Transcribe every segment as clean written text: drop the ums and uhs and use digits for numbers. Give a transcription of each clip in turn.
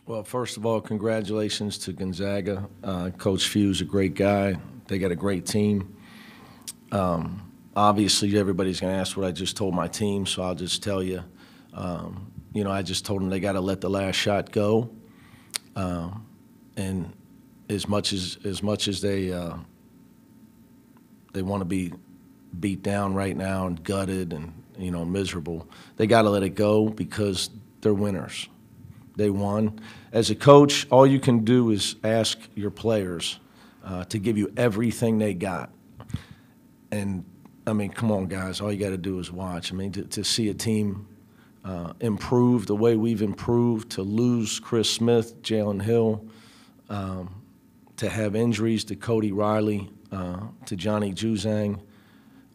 Well, first of all, congratulations to Gonzaga. Coach Few's a great guy. They got a great team. Obviously, everybody's going to ask what I just told my team, so I'll just tell you. I just told them they got to let the last shot go. And as much as they want to be beat down right now and gutted and miserable, they got to let it go because they're winners. They won. As a coach, all you can do is ask your players to give you everything they got. And, I mean, come on, guys. All you got to do is watch. I mean, to see a team improve the way we've improved, to lose Chris Smith, Jalen Hill, to have injuries to Cody Riley, to Johnny Juzang,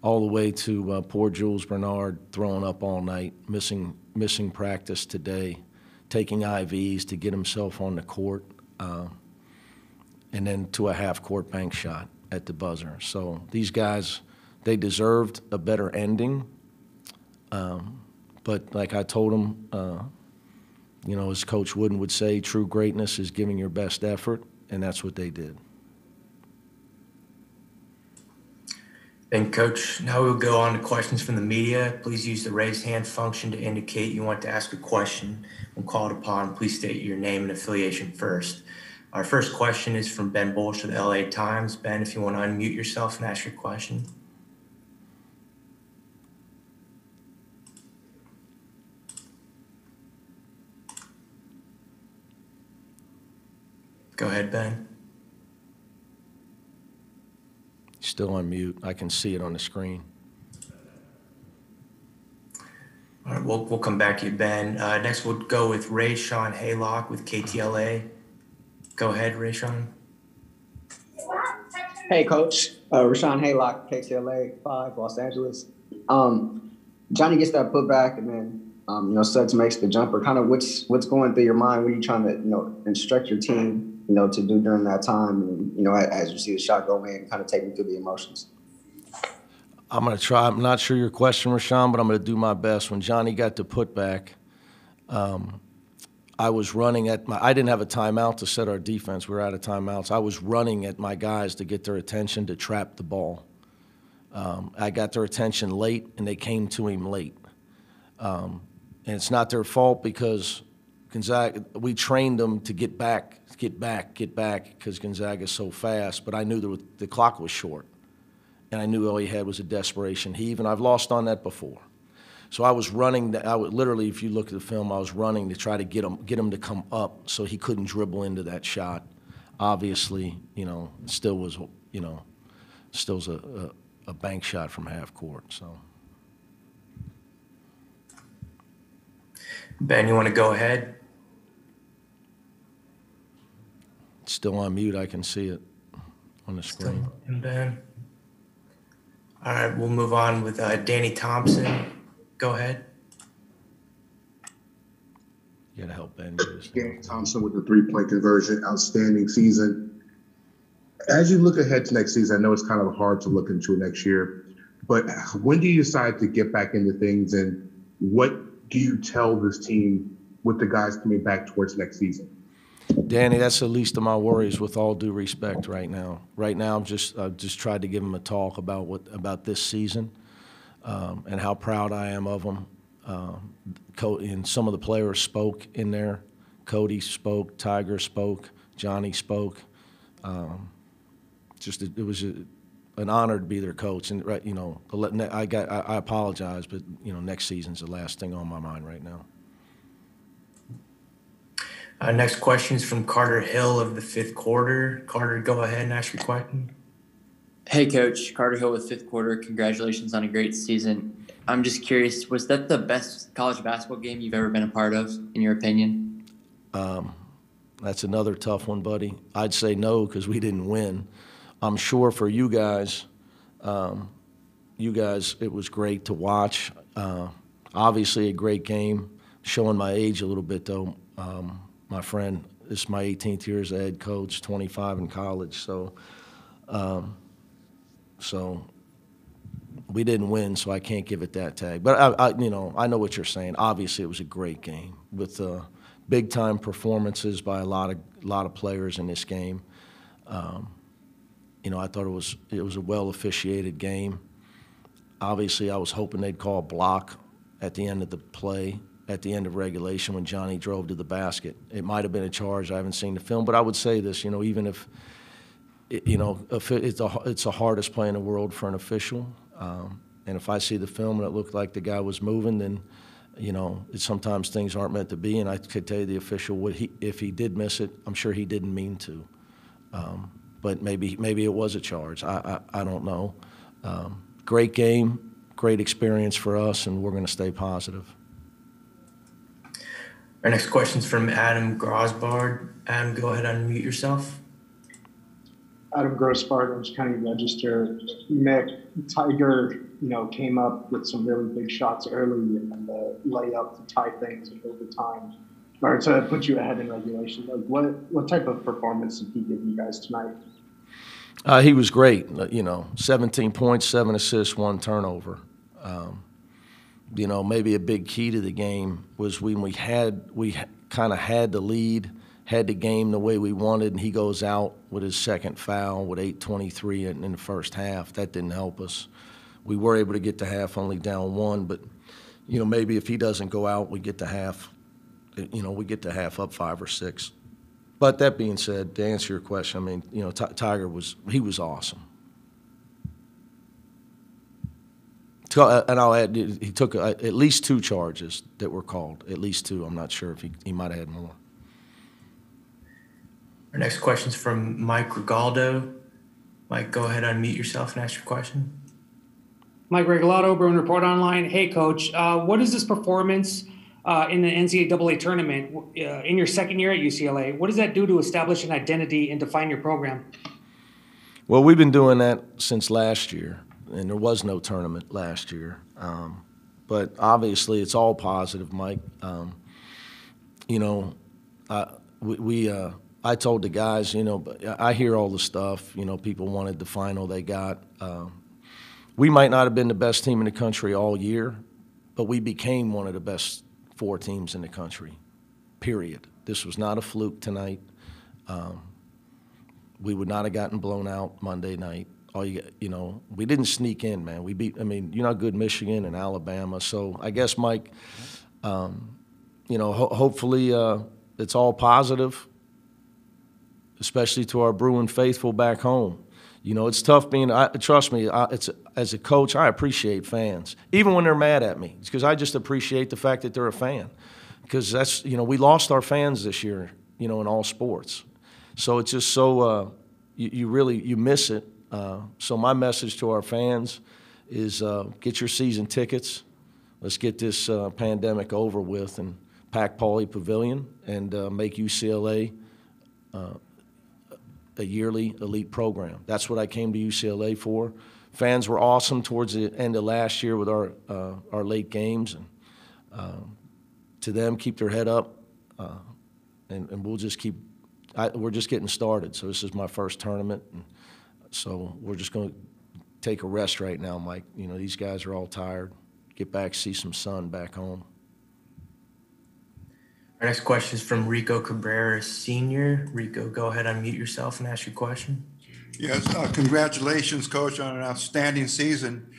all the way to poor Jules Bernard throwing up all night, missing practice today, taking IVs to get himself on the court, and then to a half-court bank shot at the buzzer. So these guys, they deserved a better ending. But like I told them, as Coach Wooden would say, true greatness is giving your best effort, and that's what they did. And Coach, now we'll go on to questions from the media. Please use the raise hand function to indicate you want to ask a question. When called upon, please state your name and affiliation first. Our first question is from Ben Bullish of the LA Times. Ben, if you want to unmute yourself and ask your question. Go ahead, Ben. Still on mute. I can see it on the screen. All right, we'll come back to you, Ben. Next, we'll go with Rayshawn Haylock with KTLA. Go ahead, Rayshawn. Hey, Coach. Rashawn Haylock, KTLA 5, Los Angeles. Johnny gets that putback, and then Suggs makes the jumper. Kind of what's going through your mind? What are you trying to instruct your team to do during that time? And as you see the shot go in, kind of take me through the emotions. I'm going to try. I'm not sure your question, Rashawn, but I'm going to do my best. When Johnny got the putback, I was running I didn't have a timeout to set our defense. We were out of timeouts. I was running at my guys to get their attention to trap the ball. I got their attention late, and they came to him late. And it's not their fault because Gonzaga, we trained them to get back, because Gonzaga's so fast. But I knew the clock was short, and I knew all he had was a desperation heave, and I've lost on that before. So I was running. Literally, if you look at the film, I was running to try to get him to come up so he couldn't dribble into that shot. Obviously, still was a bank shot from half court. So, Ben, you want to go ahead? It's still on mute. I can see it on the screen. And Ben. All right, we'll move on with Danny Thompson. Go ahead. You got to help Ben. Danny Thompson with the three-point conversion, outstanding season. As you look ahead to next season, I know it's kind of hard to look into next year, but when do you decide to get back into things, and what do you tell this team with the guys coming back towards next season? Danny, that's the least of my worries, with all due respect right now. Right now, I've just tried to give him a talk about this season and how proud I am of him. And some of the players spoke in there. Cody spoke, Tiger spoke, Johnny spoke. It was an honor to be their coach. And I apologize, but next season's the last thing on my mind right now. Next question is from Carter Hill of the Fifth Quarter. Carter, go ahead and ask your question. Hey, Coach. Carter Hill with Fifth Quarter. Congratulations on a great season. I'm just curious, was that the best college basketball game you've ever been a part of, in your opinion? That's another tough one, buddy. I'd say no, because we didn't win. I'm sure for you guys, it was great to watch. Obviously a great game. Showing my age a little bit, though. My friend, this is my 18th year as a head coach, 25 in college. So we didn't win, so I can't give it that tag. But I know what you're saying. Obviously, it was a great game with big-time performances by a lot of players in this game. You know, I thought it was a well-officiated game. Obviously, I was hoping they'd call a block at the end of the play, at the end of regulation when Johnny drove to the basket. It might have been a charge. I haven't seen the film, but I would say this, you know, even if, you know, it's the hardest play in the world for an official. And if I see the film and it looked like the guy was moving, then, you know, sometimes things aren't meant to be. And I could tell you the official, if he did miss it, I'm sure he didn't mean to. But maybe it was a charge. I don't know. Great game, great experience for us, and we're going to stay positive. Our next question is from Adam Grosbard. Adam, go ahead and unmute yourself. Adam Grossbart, Orange County Register. Mick, Tiger, you know, came up with some really big shots early and the layup to tie things in overtime, or to put you ahead in regulation. Like, what type of performance did he give you guys tonight? He was great. You know, 17 points, 7 assists, 1 turnover. You know, maybe a big key to the game was when we kind of had the lead, had the game the way we wanted, and he goes out with his second foul with 8:23 in the first half. That didn't help us. We were able to get to half only down 1, but, you know, maybe if he doesn't go out, we get to half, you know, we get to half up 5 or 6. But that being said, to answer your question, I mean, you know, Tiger was awesome. And I'll add, he took at least 2 charges that were called, at least 2. I'm not sure if he might have had more. Our next question is from Mike Regaldo. Mike, go ahead, unmute yourself and ask your question. Mike Regalado, Bruin Report Online. Hey, Coach, what is this performance in the NCAA tournament in your second year at UCLA? What does that do to establish an identity and define your program? Well, we've been doing that since last year, and there was no tournament last year. But obviously, it's all positive, Mike. You know, I told the guys, you know, I hear all the stuff. You know, people wanted the final they got. We might not have been the best team in the country all year, but we became one of the best 4 teams in the country, period. This was not a fluke tonight. We would not have gotten blown out Monday night. You know, we didn't sneak in, man. We beat, I mean, you know how good Michigan and Alabama. So I guess, Mike, you know, hopefully it's all positive, especially to our Bruin faithful back home. You know, it's tough being, trust me, as a coach, I appreciate fans, even when they're mad at me, because I just appreciate the fact that they're a fan. Because that's, you know, we lost our fans this year, you know, in all sports. So it's just so, you miss it. So my message to our fans is get your season tickets. Let's get this pandemic over with and pack Pauley Pavilion and make UCLA a yearly elite program. That's what I came to UCLA for. Fans were awesome towards the end of last year with our late games, and to them, keep their head up, and we'll just keep. We're just getting started. So this is my first tournament, and so we're just going to take a rest right now, Mike. You know, these guys are all tired. Get back, see some sun back home. Our next question is from Rico Cabrera Sr. Rico, go ahead, unmute yourself and ask your question. Yes, congratulations, Coach, on an outstanding season.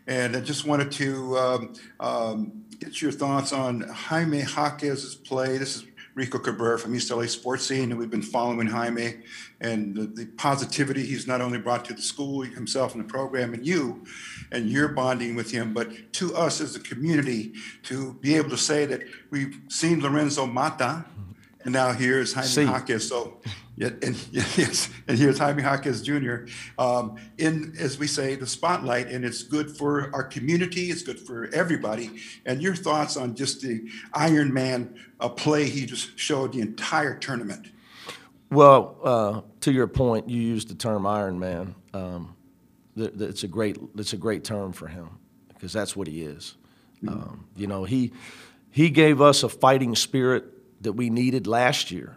And I just wanted to get your thoughts on Jaime Hernandez's play. This is Rico Cabrera from UCLA Sports Scene, and we've been following Jaime and the positivity he's not only brought to the school, himself and the program, and you're bonding with him, but to us as a community to be able to say that we've seen Lorenzo Mata, and now here's Jaime Hernandez. So, and here's Jaime Hernandez Jr. In, as we say, the spotlight, and it's good for our community. It's good for everybody. And your thoughts on just the Iron Man play he just showed the entire tournament. Well, to your point, you used the term Iron Man. It's a great term for him because that's what he is. You know, he gave us a fighting spirit that we needed last year.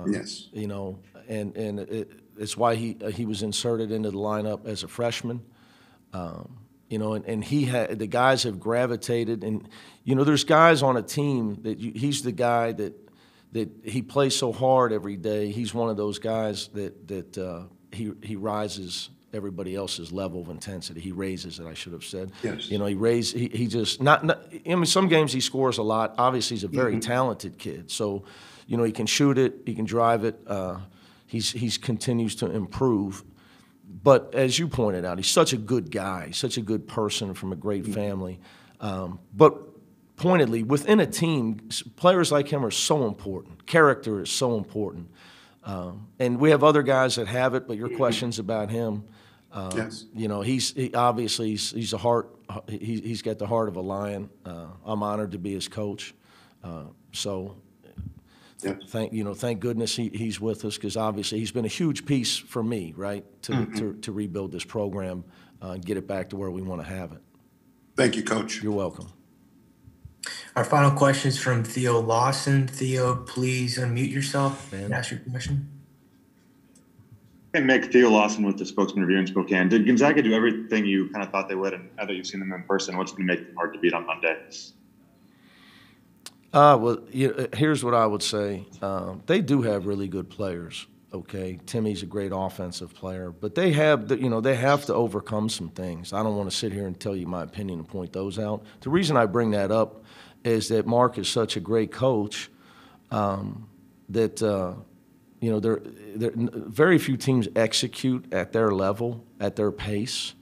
Yes. You know, and it's why he was inserted into the lineup as a freshman. You know, and the guys have gravitated, and you know, there's guys on a team that he's the guy that that he plays so hard every day. He's one of those guys that he rises everybody else's level of intensity. He raises it, I should have said. Yes. He just not I mean, some games he scores a lot. Obviously, he's a very talented kid. So, he can shoot it, he can drive it. He's continues to improve. But as you pointed out, he's such a good guy, such a good person from a great family. But pointedly, within a team, players like him are so important. Character is so important. And we have other guys that have it, but your question's about him. Yes. He's a heart. He's got the heart of a lion. I'm honored to be his coach. Yes. Thank goodness he's with us, because obviously he's been a huge piece for me, right, to rebuild this program, and get it back to where we want to have it. Thank you, Coach. You're welcome. Our final question is from Theo Lawson. Theo, please unmute yourself and ask your question. Hey, Mick, Theo Lawson with the Spokesman Review in Spokane. Did Gonzaga do everything you kind of thought they would, and now that you've seen them in person, what's going to make them hard to beat on Monday? Here's what I would say. They do have really good players, okay? Timmy's a great offensive player, but they have to overcome some things. I don't want to sit here and tell you my opinion and point those out. The reason I bring that up is that Mark is such a great coach that very few teams execute at their level, at their pace.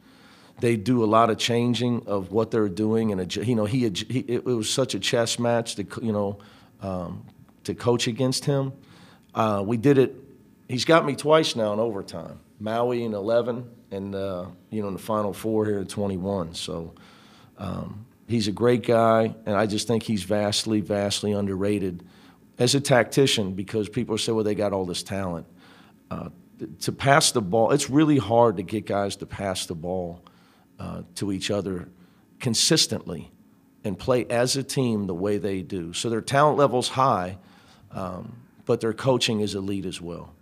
They do a lot of changing of what they're doing, and it was such a chess match to coach against him. We did it. He's got me twice now in overtime. Maui in 11, and in the Final Four here in 21. So he's a great guy, and I just think he's vastly, vastly underrated as a tactician, because people say, well, they got all this talent. To pass the ball, it's really hard to get guys to pass the ball to each other consistently and play as a team the way they do. So their talent level's high, but their coaching is elite as well.